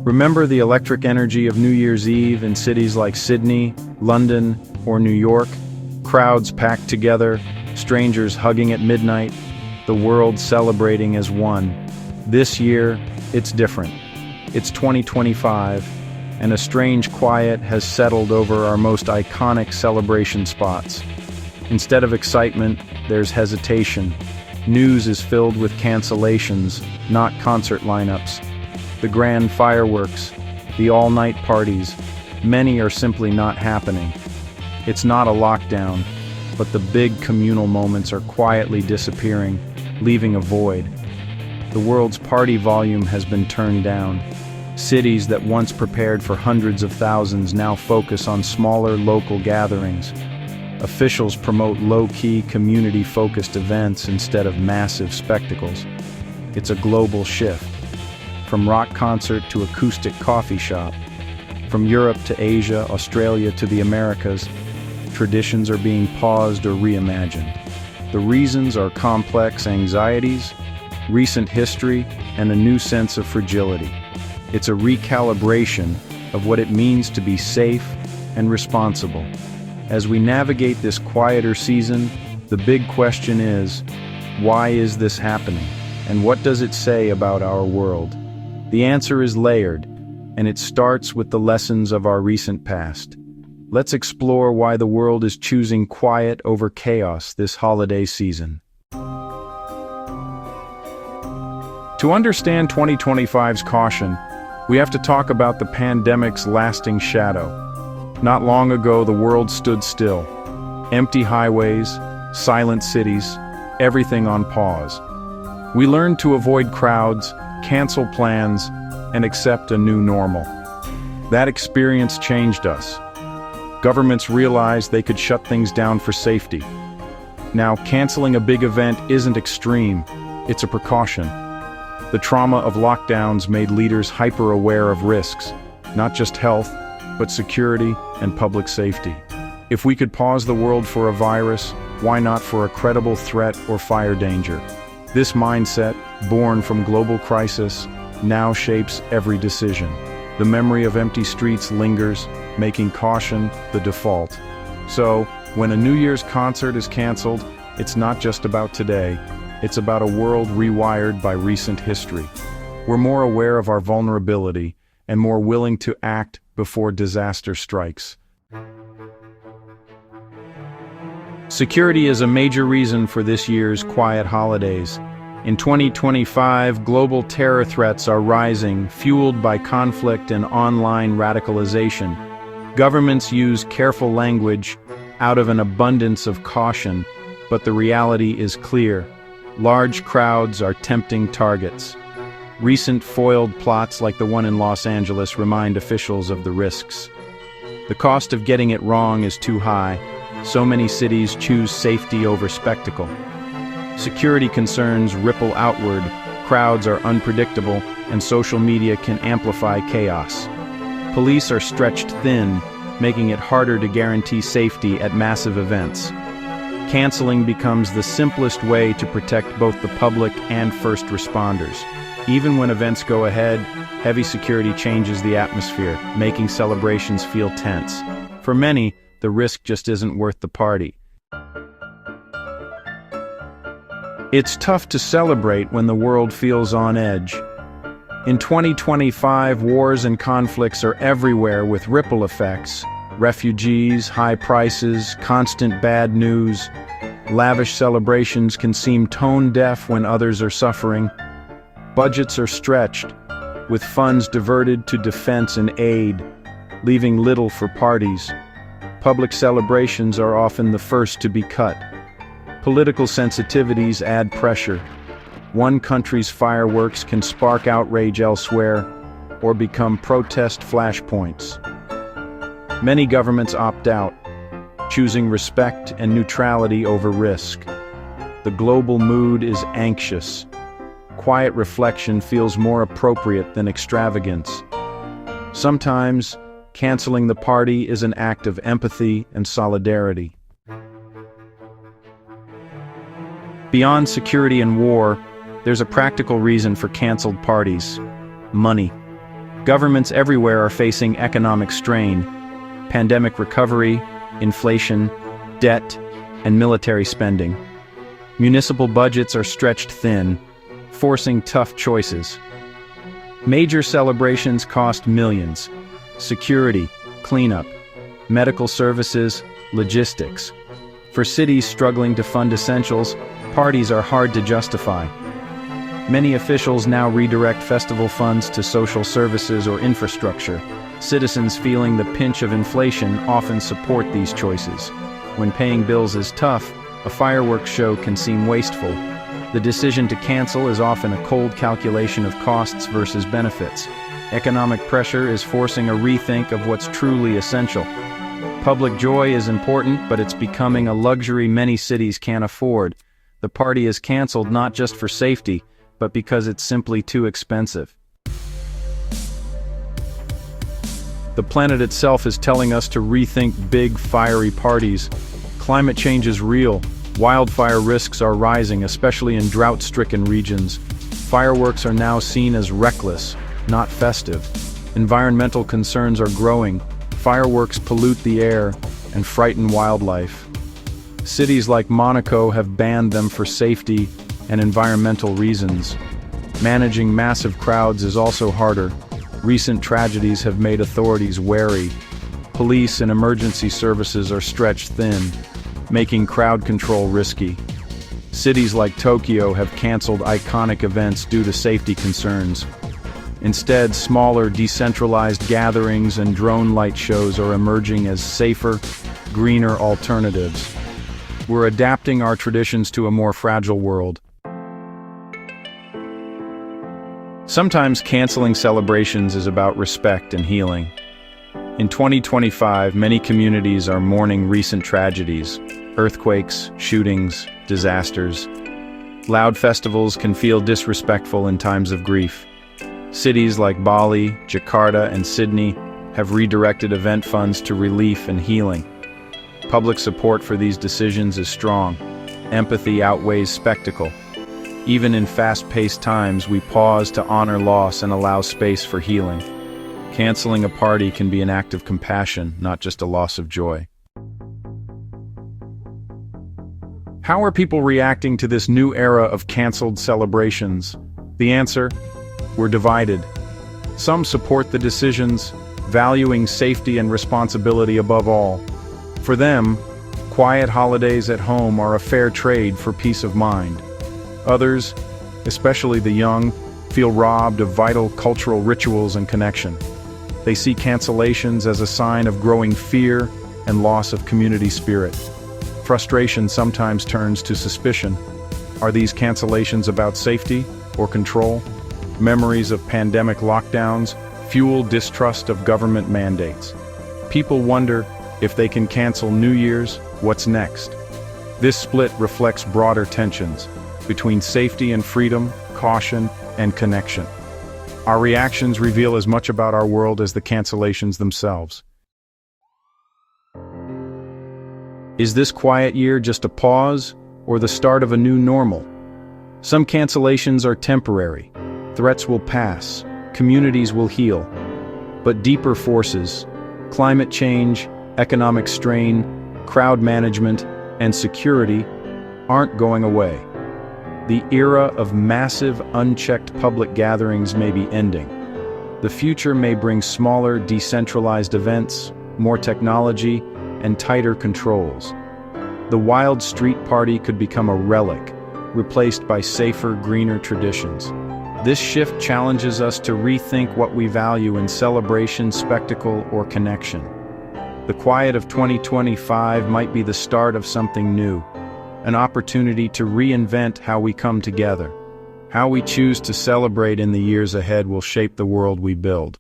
Remember the electric energy of New Year's Eve in cities like Sydney, London, or New York? Crowds packed together, strangers hugging at midnight, the world celebrating as one. This year, it's different. It's 2025, and a strange quiet has settled over our most iconic celebration spots. Instead of excitement, there's hesitation. News is filled with cancellations, not concert lineups. The grand fireworks, the all-night parties, many are simply not happening. It's not a lockdown, but the big communal moments are quietly disappearing, leaving a void. The world's party volume has been turned down. Cities that once prepared for hundreds of thousands now focus on smaller local gatherings. Officials promote low-key, community-focused events instead of massive spectacles. It's a global shift. From rock concert to acoustic coffee shop, from Europe to Asia, Australia to the Americas, traditions are being paused or reimagined. The reasons are complex anxieties, recent history, and a new sense of fragility. It's a recalibration of what it means to be safe and responsible. As we navigate this quieter season, the big question is, why is this happening? And what does it say about our world? The answer is layered, and it starts with the lessons of our recent past. Let's explore why the world is choosing quiet over chaos this holiday season. To understand 2025's caution, we have to talk about the pandemic's lasting shadow. Not long ago, the world stood still. Empty highways, silent cities, everything on pause. We learned to avoid crowds, cancel plans, and accept a new normal. That experience changed us. Governments realized they could shut things down for safety. Now, canceling a big event isn't extreme, it's a precaution. The trauma of lockdowns made leaders hyper-aware of risks, not just health, but security and public safety. If we could pause the world for a virus, why not for a credible threat or fire danger? This mindset, born from global crisis, now shapes every decision. The memory of empty streets lingers, making caution the default. So, when a New Year's concert is canceled, it's not just about today, it's about a world rewired by recent history. We're more aware of our vulnerability and more willing to act before disaster strikes. Security is a major reason for this year's quiet holidays. In 2025, global terror threats are rising, fueled by conflict and online radicalization. Governments use careful language out of an abundance of caution, but the reality is clear. Large crowds are tempting targets. Recent foiled plots like the one in Los Angeles remind officials of the risks. The cost of getting it wrong is too high. So many cities choose safety over spectacle. Security concerns ripple outward, crowds are unpredictable, and social media can amplify chaos. Police are stretched thin, making it harder to guarantee safety at massive events. Canceling becomes the simplest way to protect both the public and first responders. Even when events go ahead, heavy security changes the atmosphere, making celebrations feel tense. For many, the risk just isn't worth the party. It's tough to celebrate when the world feels on edge. In 2025, wars and conflicts are everywhere with ripple effects. Refugees, high prices, constant bad news. Lavish celebrations can seem tone-deaf when others are suffering. Budgets are stretched, with funds diverted to defense and aid, leaving little for parties. Public celebrations are often the first to be cut. Political sensitivities add pressure. One country's fireworks can spark outrage elsewhere or become protest flashpoints. Many governments opt out, choosing respect and neutrality over risk. The global mood is anxious. Quiet reflection feels more appropriate than extravagance. Sometimes, canceling the party is an act of empathy and solidarity. Beyond security and war, there's a practical reason for canceled parties: money. Governments everywhere are facing economic strain, pandemic recovery, inflation, debt, and military spending. Municipal budgets are stretched thin, forcing tough choices. Major celebrations cost millions. Security, cleanup, medical services, logistics. For cities struggling to fund essentials, parties are hard to justify. Many officials now redirect festival funds to social services or infrastructure. Citizens feeling the pinch of inflation often support these choices. When paying bills is tough, a fireworks show can seem wasteful. The decision to cancel is often a cold calculation of costs versus benefits. Economic pressure is forcing a rethink of what's truly essential. Public joy is important, but it's becoming a luxury many cities can't afford. The party is canceled not just for safety, but because it's simply too expensive. The planet itself is telling us to rethink big, fiery parties. Climate change is real. Wildfire risks are rising, especially in drought-stricken regions. Fireworks are now seen as reckless, not festive. Environmental concerns are growing. Fireworks pollute the air and frighten wildlife. Cities like Monaco have banned them for safety and environmental reasons. Managing massive crowds is also harder. Recent tragedies have made authorities wary. Police and emergency services are stretched thin, making crowd control risky. Cities like Tokyo have canceled iconic events due to safety concerns. Instead, smaller, decentralized gatherings and drone light shows are emerging as safer, greener alternatives. We're adapting our traditions to a more fragile world. Sometimes canceling celebrations is about respect and healing. In 2025, many communities are mourning recent tragedies, earthquakes, shootings, disasters. Loud festivals can feel disrespectful in times of grief. Cities like Bali, Jakarta, and Sydney have redirected event funds to relief and healing. Public support for these decisions is strong. Empathy outweighs spectacle. Even in fast-paced times, we pause to honor loss and allow space for healing. Canceling a party can be an act of compassion, not just a loss of joy. How are people reacting to this new era of canceled celebrations? The answer? We're divided. Some support the decisions, valuing safety and responsibility above all. For them, quiet holidays at home are a fair trade for peace of mind. Others, especially the young, feel robbed of vital cultural rituals and connection. They see cancellations as a sign of growing fear and loss of community spirit. Frustration sometimes turns to suspicion. Are these cancellations about safety or control? Memories of pandemic lockdowns fuel distrust of government mandates. People wonder if they can cancel New Year's, what's next? This split reflects broader tensions between safety and freedom, caution and connection. Our reactions reveal as much about our world as the cancellations themselves. Is this quiet year just a pause or the start of a new normal? Some cancellations are temporary. Threats will pass, communities will heal. But deeper forces, climate change, economic strain, crowd management, and security aren't going away. The era of massive, unchecked public gatherings may be ending. The future may bring smaller, decentralized events, more technology, and tighter controls. The wild street party could become a relic, replaced by safer, greener traditions. This shift challenges us to rethink what we value in celebration, spectacle, or connection. The quiet of 2025 might be the start of something new, an opportunity to reinvent how we come together. How we choose to celebrate in the years ahead will shape the world we build.